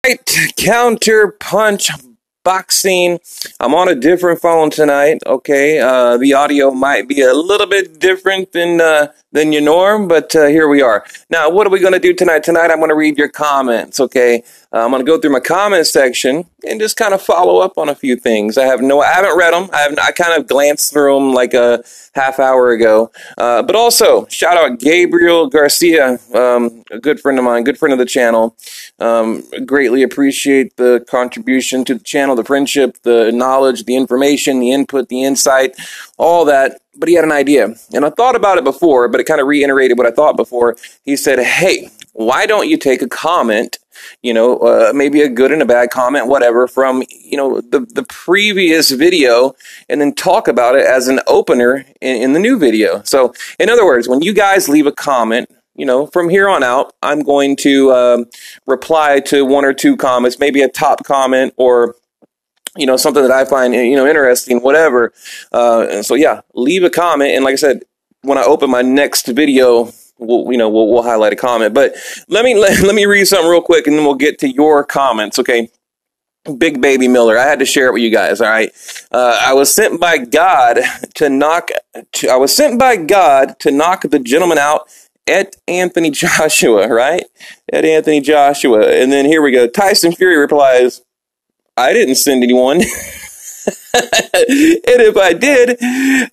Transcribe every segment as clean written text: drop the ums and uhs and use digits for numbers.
right, counter punch boxing. I'm on a different phone tonight. Okay, the audio might be a little bit different than your norm, but here we are. Now, what are we going to do tonight? Tonight, I'm going to read your comments. Okay, I'm going to go through my comment section and just kind of follow up on a few things. I haven't read them. I kind of glanced through them like a half hour ago. But also, shout out Gabriel Garcia, a good friend of mine, good friend of the channel. Greatly appreciate the contribution to the channel, the friendship, the knowledge, the information, the input, the insight, all that. But he had an idea, and I thought about it before, but it kind of reiterated what I thought before. He said, hey, why don't you take a comment, maybe a good and a bad comment, whatever, from, the previous video, and then talk about it as an opener in the new video. So, in other words, when you guys leave a comment, from here on out, I'm going to reply to one or two comments, maybe a top comment or something that I find, interesting, whatever. So yeah, leave a comment. And like I said, when I open my next video, we'll highlight a comment. But let me read something real quick, and then we'll get to your comments. Okay. Big Baby Miller. I had to share it with you guys. All right. I was sent by God to knock the gentleman out at Anthony Joshua, right? At Anthony Joshua. And then here we go. Tyson Fury replies, I didn't send anyone. And if I did,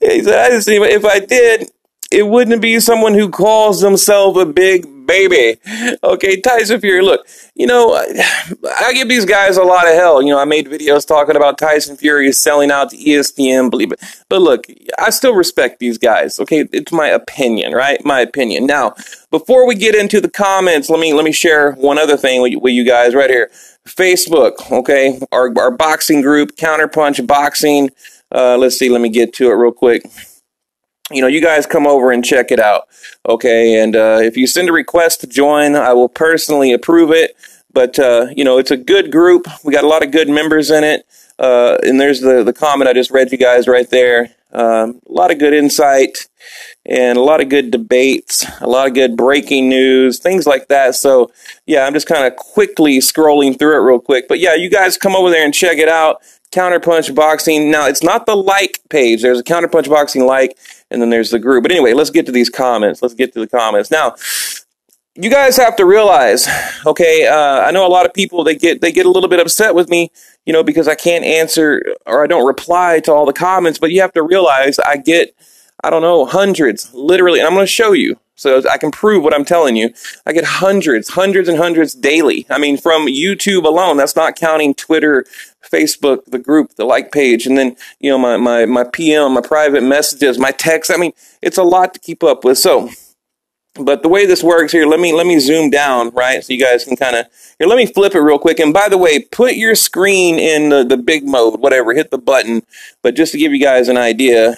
he said, I didn't send anyone. If I did, it wouldn't be someone who calls themselves a big baby. Okay, Tyson Fury, look, I give these guys a lot of hell. I made videos talking about Tyson Fury selling out to ESPN, believe it. But look, I still respect these guys. Okay, it's my opinion, right? My opinion. Now, before we get into the comments, let me share one other thing with you guys right here. Facebook, okay, our boxing group, Counterpunch Boxing. Let's see, let me get to it real quick. You guys come over and check it out, okay? And if you send a request to join, I will personally approve it. But, it's a good group. We got a lot of good members in it. And there's the comment I just read you guys right there. A lot of good insight and a lot of good debates, a lot of good breaking news, things like that. So, yeah, I'm just kind of quickly scrolling through it real quick. But, yeah, you guys come over there and check it out. Counterpunch Boxing. Now, it's not the like page. There's a Counterpunch Boxing like, and then there's the group. But anyway, let's get to these comments. Let's get to the comments. Now, you guys have to realize, okay, I know a lot of people, they get a little bit upset with me, because I can't answer or I don't reply to all the comments. But you have to realize I get, I don't know, hundreds, literally, and I'm going to show you so I can prove what I'm telling you. I get hundreds and hundreds daily. I mean, from YouTube alone. That's not counting Twitter, Facebook, the group, the like page, and then, my PM, my private messages, my text. I mean, it's a lot to keep up with. So, but the way this works here, let me zoom down, right? So you guys can kind of, here, let me flip it real quick. And by the way, put your screen in the big mode, whatever, hit the button. But just to give you guys an idea,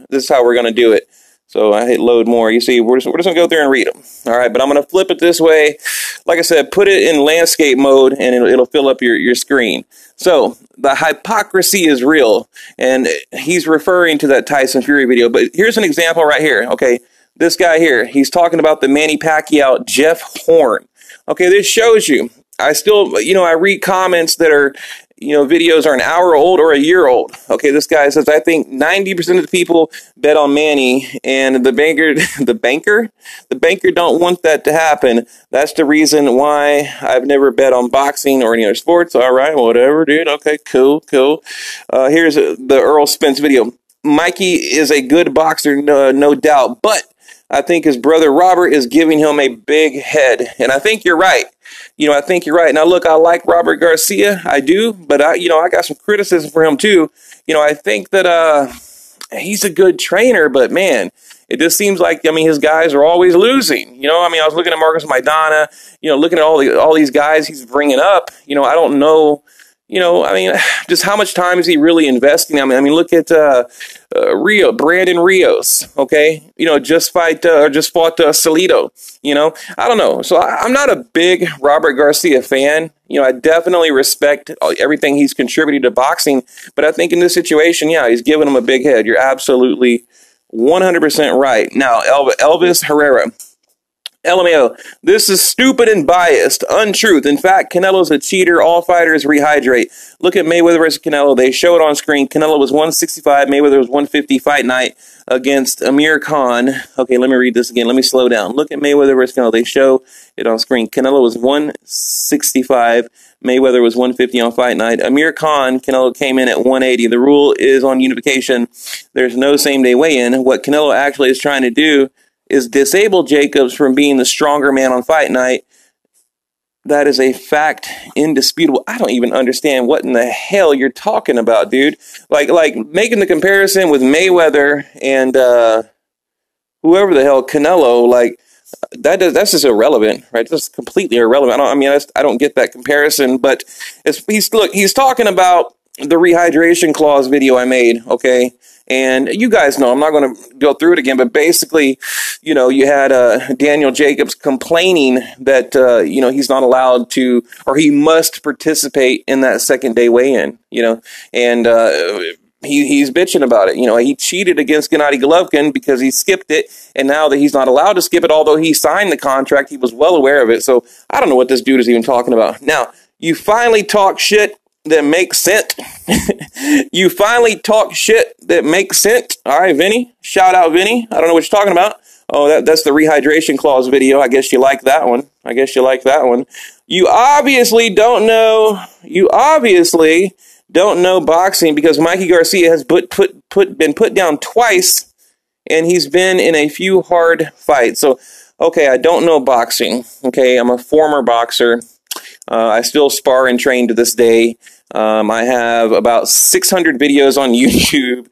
this is how we're going to do it. So I hit load more. You see, we're just going to go there and read them. All right, but I'm going to flip it this way. Like I said, put it in landscape mode, and it'll fill up your screen. So the hypocrisy is real, and he's referring to that Tyson Fury video. But here's an example right here. Okay, this guy here, he's talking about the Manny Pacquiao Jeff Horn. Okay, this shows you. I still, I read comments that are, videos are an hour old or a year old. Okay, this guy says, I think 90% of the people bet on Manny, and the banker don't want that to happen. That's the reason why I've never bet on boxing or any other sports. All right, whatever, dude. Okay, cool. Here's the Earl Spence video. Mikey is a good boxer, no doubt, but I think his brother Robert is giving him a big head, and I think you're right. I think you're right. Now, look, I like Robert Garcia. I do, but I got some criticism for him too. I think that he's a good trainer, but man, it just seems like, his guys are always losing. I was looking at Marcus Maidana, looking at all these guys he's bringing up. I don't know. Just how much time is he really investing? Look at Brandon Rios, okay? Just fought Salido, I don't know. So I'm not a big Robert Garcia fan. I definitely respect everything he's contributed to boxing, but I think in this situation, yeah, he's giving him a big head. You're absolutely 100% right. Now, Elvis Herrera. LMAO, this is stupid and biased. Untruth. In fact, Canelo's a cheater. All fighters rehydrate. Look at Mayweather versus Canelo. They show it on screen. Canelo was 165. Mayweather was 150 fight night against Amir Khan. Okay, let me read this again. Let me slow down. Look at Mayweather versus Canelo. They show it on screen. Canelo was 165. Mayweather was 150 on fight night. Amir Khan, Canelo came in at 180. The rule is on unification. There's no same-day weigh-in. What Canelo actually is trying to do is disable Jacobs from being the stronger man on fight night. That is a fact, indisputable. I don't even understand what in the hell you're talking about, dude. Like making the comparison with Mayweather and whoever the hell, Canelo, like that's just irrelevant, right? That's completely irrelevant. I don't get that comparison. But he's talking about the rehydration clause video I made, okay? And you guys know, I'm not going to go through it again, but basically, you know, you had Daniel Jacobs complaining that, you know, he's not allowed to, or he must participate in that second day weigh-in, you know, and he's bitching about it. You know, he cheated against Gennady Golovkin because he skipped it, and now that he's not allowed to skip it, although he signed the contract, he was well aware of it. So I don't know what this dude is even talking about. Now, you finally talk shit that makes sense. You finally talk shit that makes sense. All right, Vinny. Shout out, Vinny. I don't know what you're talking about. Oh, that's the rehydration clause video. I guess you like that one. You obviously don't know. Boxing because Mikey Garcia has been put down twice, and he's been in a few hard fights. So, okay, I don't know boxing. Okay, I'm a former boxer. I still spar and train to this day. I have about 600 videos on YouTube,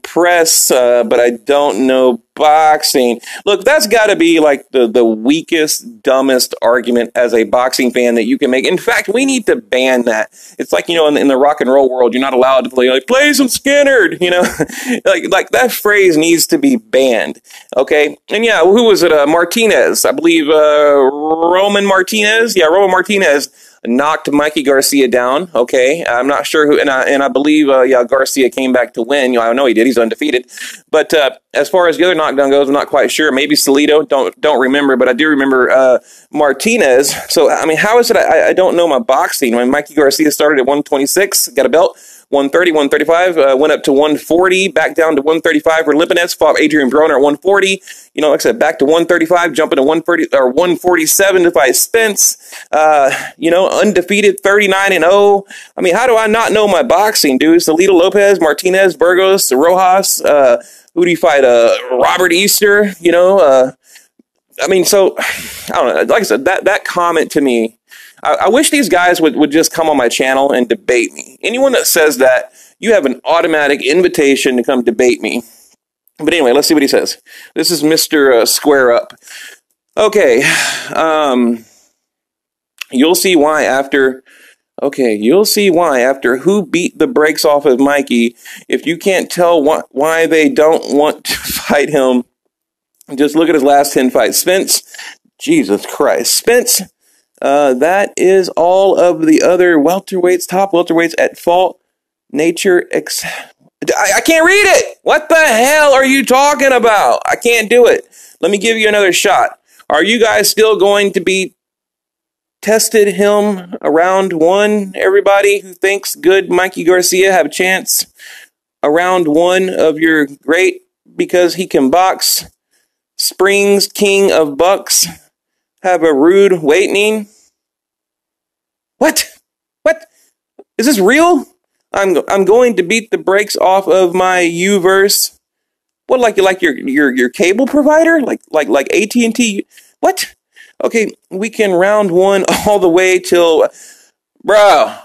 press, but I don't know boxing. Look, that's got to be like the weakest, dumbest argument as a boxing fan that you can make. In fact, we need to ban that. It's like, you know, in the rock and roll world, you're not allowed to play some Skinnerd, you know, like that phrase needs to be banned. Okay. And yeah, who was it? Martinez, I believe, Roman Martinez. Yeah, Roman Martinez knocked Mikey Garcia down. Okay, I'm not sure who, and I believe yeah, Garcia came back to win. You know, I know he did. He's undefeated. But as far as the other knockdown goes, I'm not quite sure. Maybe Salido. Don't remember, but I do remember Martinez. So I mean, how is it I don't know my boxing? When Mikey Garcia started at 126, got a belt. 130, 135, went up to 140, back down to 135 for Lipinets, fought Adrian Broner at 140. You know, like I said, back to 135, jumping to 130 or 147 to fight Spence. You know, undefeated, 39-0. I mean, how do I not know my boxing, dude? Salido, Lopez, Martinez, Burgos, Rojas. Who do you fight? Robert Easter. You know, I mean, so I don't know. Like I said, that comment to me. I wish these guys would just come on my channel and debate me. Anyone that says that, you have an automatic invitation to come debate me. But anyway, let's see what he says. This is Mr. Square Up. Okay. You'll see why after... Okay, you'll see why after who beat the brakes off of Mikey. If you can't tell why they don't want to fight him, just look at his last 10 fights. Spence, Jesus Christ. Spence... that is all of the other welterweights, top welterweights at fault. Nature, I can't read it. What the hell are you talking about? I can't do it. Let me give you another shot. Are you guys still going to be tested him around one? Everybody who thinks good Mikey Garcia have a chance around one of your great because he can box. Springs, king of bucks. Have a rude awakening. What? Is this real? I'm going to beat the brakes off of my Uverse. What, like your cable provider? Like AT&T? What? Okay, we can round one all the way till... Bro.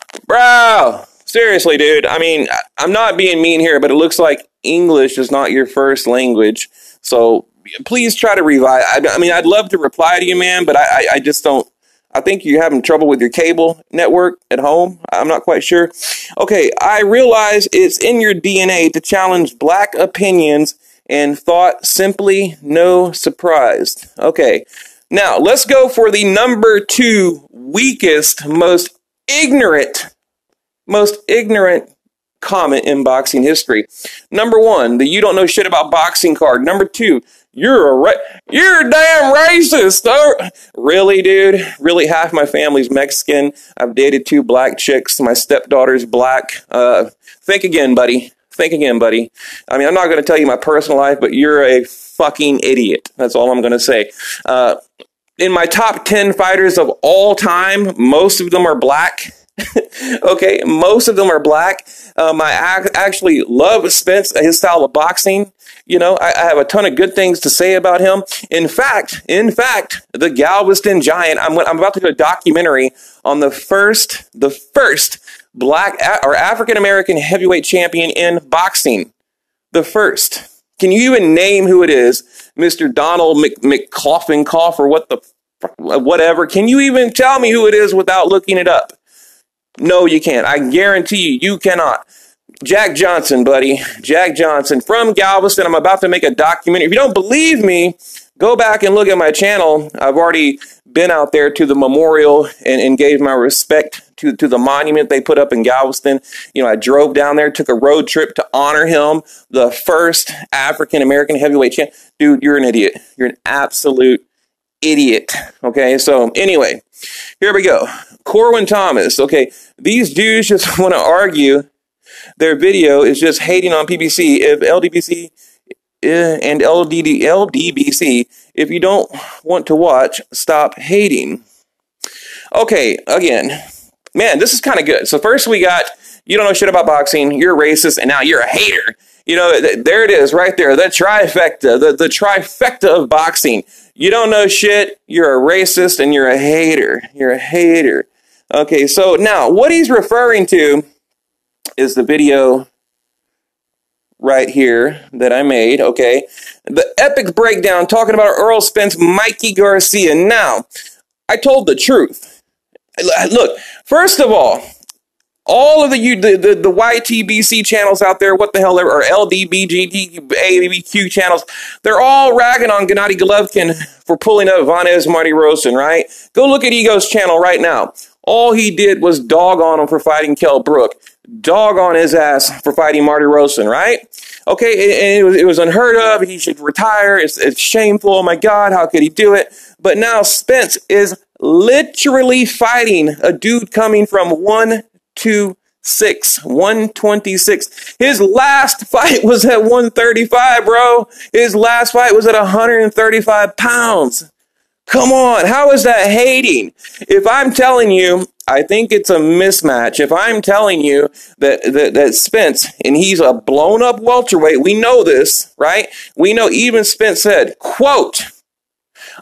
Seriously, dude. I mean, I'm not being mean here, but it looks like English is not your first language. So... please try to revive. I mean, I'd love to reply to you, man, but I just don't. I think you're having trouble with your cable network at home. I'm not quite sure. Okay, I realize it's in your DNA to challenge black opinions and thought simply no surprise. Okay, now let's go for the number 2 weakest, most ignorant comment in boxing history. Number 1, the you don't know shit about boxing card. Number 2, you're a damn racist. Really, dude? Really, half my family's Mexican. I've dated 2 black chicks. My stepdaughter's black. Think again, buddy. Think again, buddy. I mean, I'm not going to tell you my personal life, but you're a fucking idiot. That's all I'm going to say. In my top 10 fighters of all time, most of them are black. Okay, most of them are black. I actually love Spence, his style of boxing. You know, I have a ton of good things to say about him. In fact, the Galveston Giant, I'm about to do a documentary on the first black or African American heavyweight champion in boxing. The first. Can you even name who it is? Mr. Donald McCoffin or whatever. Can you even tell me who it is without looking it up? No, you can't. I guarantee you cannot. Jack Johnson, buddy. Jack Johnson from Galveston. I'm about to make a documentary. If you don't believe me, go back and look at my channel. I've already been out there to the memorial and gave my respect to the monument they put up in Galveston. You know, I drove down there, took a road trip to honor him, the first African-American heavyweight champ. Dude, you're an idiot. You're an absolute idiot. Okay, so anyway, here we go. Corwin Thomas. Okay, these dudes just want to argue. Their video is just hating on PBC. If LDBC and LDBC, if you don't want to watch, stop hating. Okay, again, man, this is kind of good. So first we got, you don't know shit about boxing, you're racist, and now you're a hater. You know, there it is right there, the trifecta, the trifecta of boxing. You don't know shit, you're a racist, and you're a hater. You're a hater. Okay, so now what he's referring to is the video right here that I made, okay? The epic breakdown talking about Earl Spence, Mikey Garcia. Now, I told the truth. Look, first of all of the YTBC channels out there, what the hell, or LDBGD, ABQ channels, they're all ragging on Gennady Golovkin for pulling up Vanez Marty Rosen, right? Go look at Ego's channel right now. All he did was dog on him for fighting Kell Brook. Dog on his ass for fighting Marty Rosen, right? Okay, and it was unheard of. He should retire. It's shameful. Oh my God, how could he do it? But now Spence is literally fighting a dude coming from 126. His last fight was at 135, bro. His last fight was at 135 pounds. Come on, how is that hating? If I'm telling you, I think it's a mismatch. If I'm telling you that Spence, and he's a blown up welterweight, we know this, right? We know even Spence said, quote,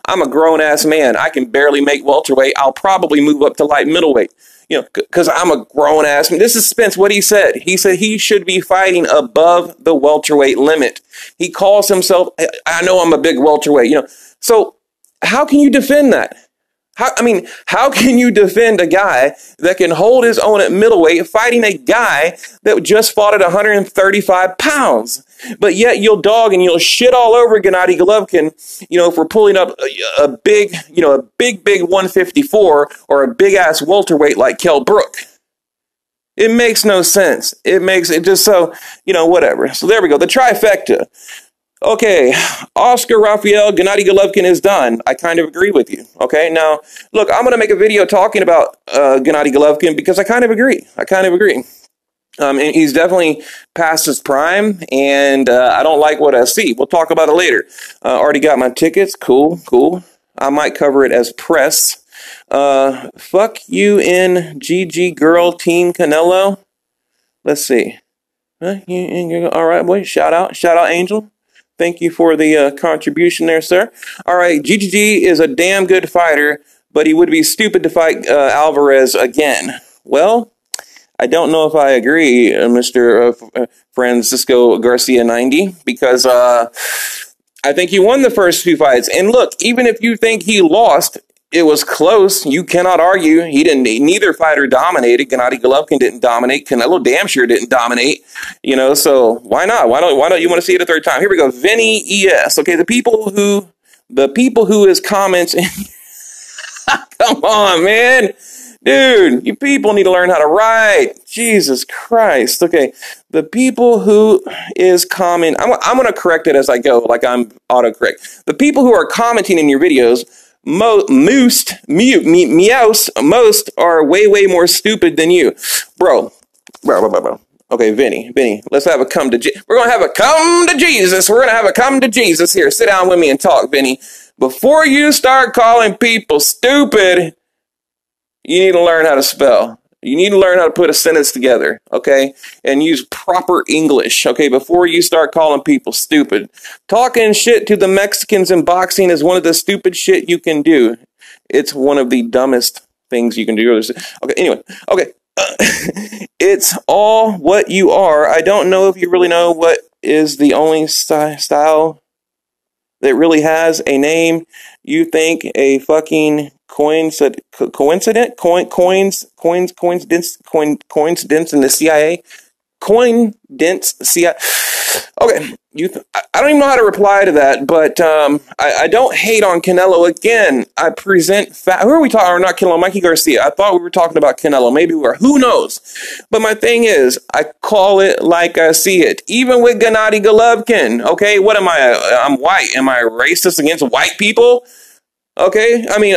I'm a grown ass man. I can barely make welterweight. I'll probably move up to light middleweight. You know, because I'm a grown ass man. This is Spence, what he said. He said he should be fighting above the welterweight limit. He calls himself, I know I'm a big welterweight, you know. So how can you defend that? How can you defend a guy that can hold his own at middleweight fighting a guy that just fought at 135 pounds? But yet you'll dog and you'll shit all over Gennady Golovkin, you know, for pulling up a big 154 or a big ass welterweight like Kell Brook. It makes no sense. It just so, you know, whatever. So there we go. The trifecta. Okay, Oscar Rafael, Gennady Golovkin is done. I kind of agree with you. Okay, now, look, I'm going to make a video talking about Gennady Golovkin because I kind of agree. And he's definitely past his prime, and I don't like what I see. We'll talk about it later. Already got my tickets. Cool. I might cover it as press. Fuck you in GG Girl Team Canelo. Let's see. All right, boy. Shout out, Angel. Thank you for the contribution there, sir. All right, GGG is a damn good fighter, but he would be stupid to fight Alvarez again. Well, I don't know if I agree, Mr. Francisco Garcia 90, because I think he won the first 2 fights. And look, even if you think he lost, it was close. You cannot argue. He didn't. Neither fighter dominated. Gennady Golovkin didn't dominate. Canelo damn sure didn't dominate. You know, so why not? Why don't you want to see it a third time? Here we go. Vinny ES. Okay, the people who is commenting. Come on, man. Dude, you people need to learn how to write. Jesus Christ. Okay, the people who is comment, I'm going to correct it as I go, like I'm autocorrect. The people who are commenting in your videos, most are way more stupid than you. Bro. Okay, Vinny, let's have a come to we're going to have a come to Jesus. We're going to have a come to Jesus here. Sit down with me and talk, Vinny. Before you start calling people stupid, you need to learn how to spell. You need to learn how to put a sentence together, okay? And use proper English, okay? Before you start calling people stupid. Talking shit to the Mexicans in boxing is one of the stupid shit you can do. It's one of the dumbest things you can do. Okay, anyway. Okay. It's all what you are. I don't know if you really know what is the only style that really has a name. You think a fucking coincidence in the CIA? Coincidence CIA. Okay, I don't even know how to reply to that, but I don't hate on Canelo. Again, I present who are we talking? Or not Canelo, Mikey Garcia. I thought we were talking about Canelo. Maybe we were. Who knows? But my thing is, I call it like I see it. Even with Gennady Golovkin. Okay, what am I? I'm white. Am I racist against white people? Okay, I mean,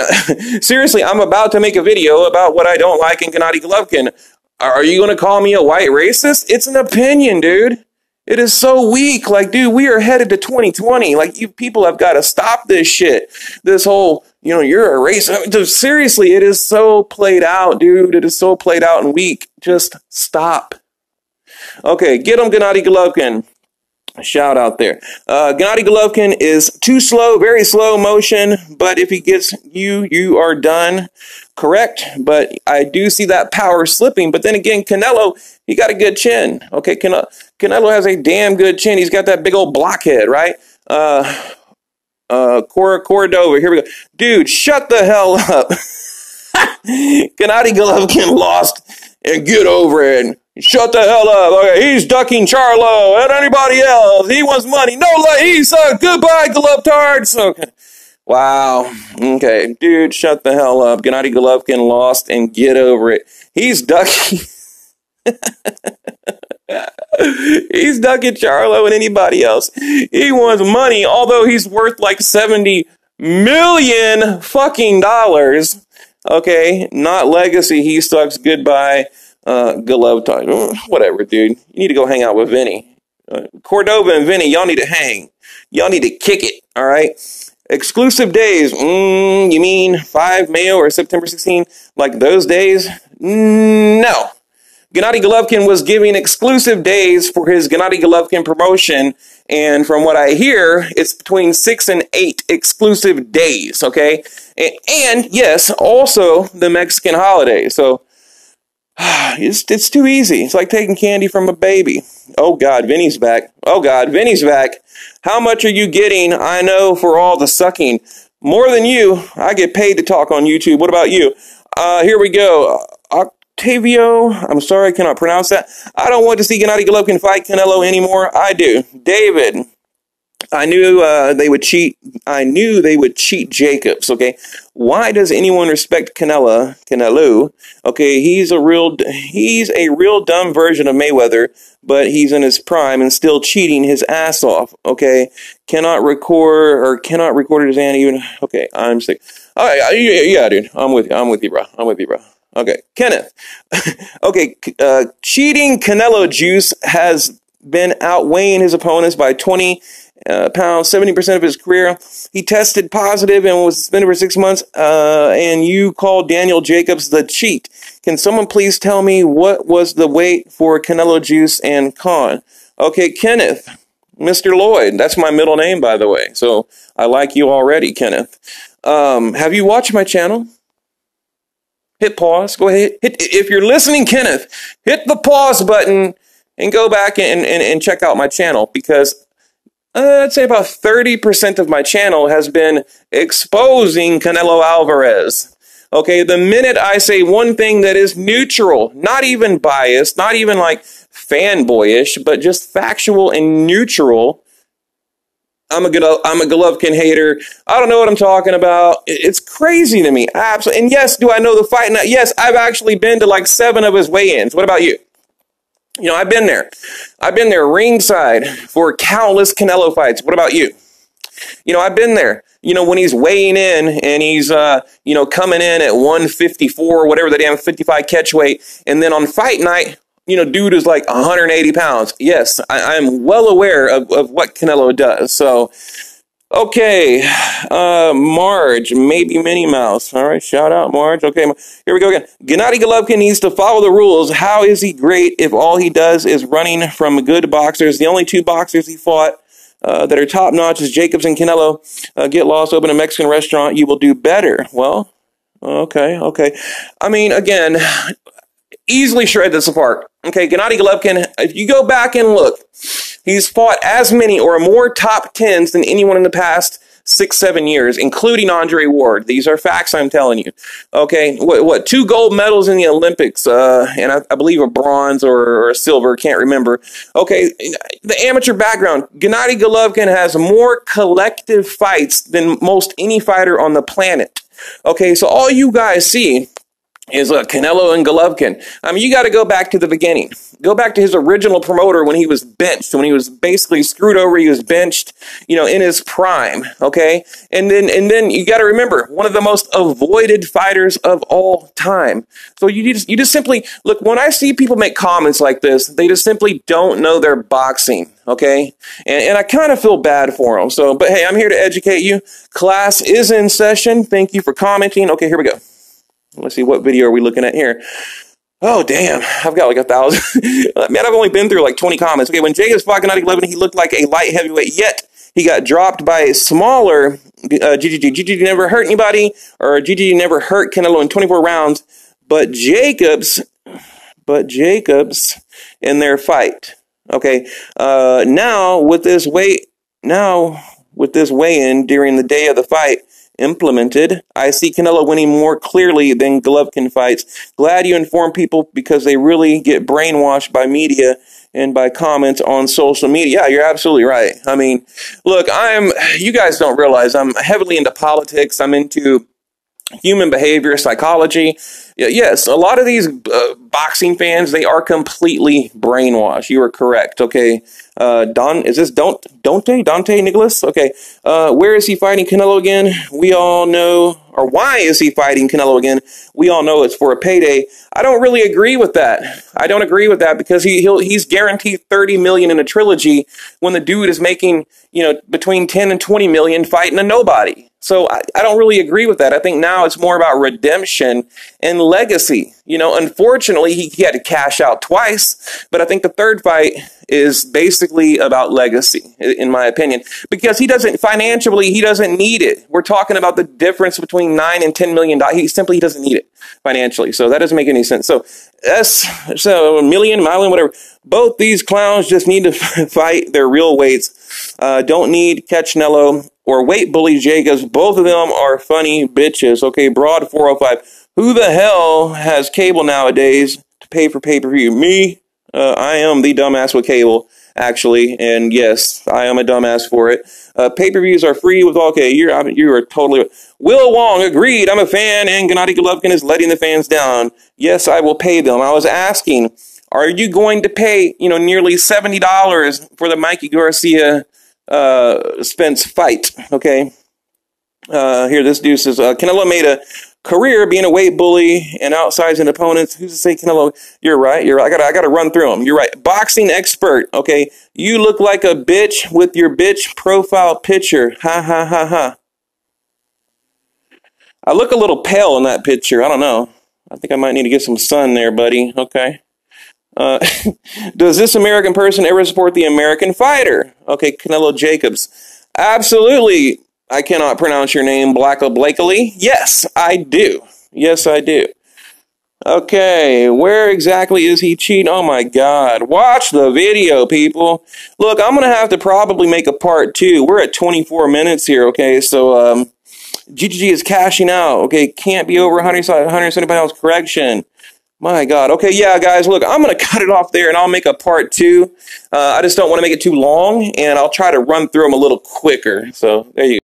seriously, I'm about to make a video about what I don't like in Gennady Golovkin. Are you going to call me a white racist? It's an opinion, dude. It is so weak. Like, dude, we are headed to 2020. Like, you people have got to stop this shit. This whole, you're a racist. I mean, seriously, it is so played out, dude. It is so played out and weak. Just stop. Okay, get him, Gennady Golovkin. Shout out there. Gennady Golovkin is too slow, very slow motion, but if he gets you, you are done. Correct, but I do see that power slipping. But then again, Canelo, he got a good chin. Okay, Canelo has a damn good chin. He's got that big old blockhead, right? Cordova, here we go. Dude, shut the hell up. Gennady Golovkin lost, and get over it. Shut the hell up. Okay, he's ducking Charlo and anybody else. He wants money. No, he's goodbye, Golovtards. Okay. Wow. Okay, dude, shut the hell up. Gennady Golovkin lost, and get over it. He's ducking. He's ducking Charlo and anybody else. He wants money, although he's worth like $70 million fucking dollars. Okay, not legacy. He sucks. Goodbye, Golovkin. Whatever, dude. You need to go hang out with Vinny. Cordova and Vinny, y'all need to hang. Y'all need to kick it, all right? Exclusive days. You mean 5 Mayo or September 16? Like those days? No. Gennady Golovkin was giving exclusive days for his Gennady Golovkin promotion, and from what I hear, it's between 6 and 8 exclusive days, okay? And yes, also the Mexican holiday. So it's too easy. It's like taking candy from a baby. Oh God, Vinny's back. Oh God, Vinny's back. How much are you getting? I know for all the sucking. More than you. I get paid to talk on YouTube. What about you? Here we go. Octavio, I'm sorry, I cannot pronounce that. I don't want to see Gennady Golovkin fight Canelo anymore. I do. David, I knew they would cheat. I knew they would cheat Jacobs. Okay, why does anyone respect Canelo? Okay, he's a real dumb version of Mayweather, but he's in his prime and still cheating his ass off. Okay, cannot record his hand even. Okay, I'm sick. All right, yeah, dude, I'm with you, bro. Okay, Kenneth. Okay, cheating Canelo juice has been outweighing his opponents by 20 pounds, 70% of his career. He tested positive and was suspended for 6 months, and you called Daniel Jacobs the cheat. Can someone please tell me what was the weight for Canelo Juice and Khan? Okay, Kenneth, Mr. Lloyd, that's my middle name, by the way, so I like you already, Kenneth. Have you watched my channel? Hit pause. Go ahead. If you're listening, Kenneth, hit the pause button and go back and check out my channel, because I'd say about 30% of my channel has been exposing Canelo Alvarez. Okay, the minute I say one thing that is neutral, not even biased, not even like fanboyish, but just factual and neutral, I'm a Golovkin hater. I don't know what I'm talking about. It's crazy to me. Absolutely. And yes, do I know the fight? Now, yes, I've actually been to like 7 of his weigh-ins. What about you? You know, I've been there. I've been there ringside for countless Canelo fights. What about you? You know, I've been there. You know, when he's weighing in and he's, you know, coming in at 154, whatever the damn 55 catch weight. And then on fight night, you know, dude is like 180 pounds. Yes, I'm well aware of what Canelo does. So, okay, Marge, maybe Minnie Mouse. All right, shout out, Marge. Okay, here we go again. Gennady Golovkin needs to follow the rules. How is he great if all he does is running from good boxers? The only 2 boxers he fought that are top-notch is Jacobs and Canelo. Get lost, open a Mexican restaurant. You will do better. Well, okay. I mean, again, easily shred this apart. Okay, Gennady Golovkin, if you go back and look, he's fought as many or more top 10s than anyone in the past 6-7 years, including Andre Ward. These are facts I'm telling you. Okay, what 2 gold medals in the Olympics, and I believe a bronze or a silver, can't remember. Okay, the amateur background. Gennady Golovkin has more collective fights than most any fighter on the planet. Okay, so all you guys see is Canelo and Golovkin. I mean, you got to go back to the beginning. Go back to his original promoter when he was benched, when he was basically screwed over. He was benched, you know, in his prime. Okay, and then you got to remember, one of the most avoided fighters of all time. So you just simply look. When I see people make comments like this, they just simply don't know their boxing. Okay, and I kind of feel bad for them. So, but hey, I'm here to educate you. Class is in session. Thank you for commenting. Okay, here we go. Let's see, what video are we looking at here? Oh, damn. I've got like 1,000. Man, I've only been through like 20 comments. Okay, when Jacobs fought Gennady Golovkin, he looked like a light heavyweight, yet he got dropped by a smaller GGG. GGG never hurt anybody, or GGG never hurt Canelo in 24 rounds, but Jacobs in their fight. Okay, now with this weigh-in during the day of the fight implemented, I see Canelo winning more clearly than Golovkin fights. Glad you inform people, because they really get brainwashed by media and by comments on social media. Yeah, you're absolutely right. I mean, look, you guys don't realize I'm heavily into politics. I'm into human behavior, psychology. Yes, a lot of these boxing fans, they are completely brainwashed. You are correct. Okay, Dante Nicholas? Okay, where is he fighting Canelo again? We all know, or why is he fighting Canelo again? We all know it's for a payday. I don't really agree with that. I don't agree with that, because he's guaranteed $30 million in a trilogy when the dude is making, you know, between 10 and 20 million fighting a nobody. So I don't really agree with that. I think now it's more about redemption and legacy. You know, unfortunately, he had to cash out twice, but I think the third fight is basically about legacy, in my opinion, because he doesn't need it. We're talking about the difference between $9 and $10 million. He simply doesn't need it financially. So that doesn't make any sense. So a million, whatever. Both these clowns just need to fight their real weights. Don't need Canelo or weight bully Jacobs. Both of them are funny bitches. Okay, Broad 405. Who the hell has cable nowadays to pay for pay-per-view? Me? I am the dumbass with cable, actually. And yes, I am a dumbass for it. Pay-per-views are free with all. Okay, you are totally. Will Wong agreed. I'm a fan, and Gennady Golovkin is letting the fans down. Yes, I will pay them. I was asking, are you going to pay, you know, nearly $70 for the Mikey Garcia Spence fight? Okay. Here, this dude says, Canelo made a career being a weight bully and outsizing opponents. Who's to say Canelo? You're right. I gotta run through them. You're right. Boxing expert. Okay. You look like a bitch with your bitch profile picture. Ha ha ha ha. I look a little pale in that picture. I don't know. I think I might need to get some sun there, buddy. Okay. Does this American person ever support the American fighter? Okay, Canelo Jacobs. Absolutely. I cannot pronounce your name, Blakely. Yes, I do. Yes, I do. Okay, where exactly is he cheating? Oh my God. Watch the video, people. Look, I'm going to have to probably make a part 2. We're at 24 minutes here, okay? So, GGG is cashing out, okay? Can't be over 170 pounds, correction. My God. Okay, yeah, guys, look, I'm going to cut it off there and I'll make a part 2. I just don't want to make it too long, and I'll try to run through them a little quicker. So there you go.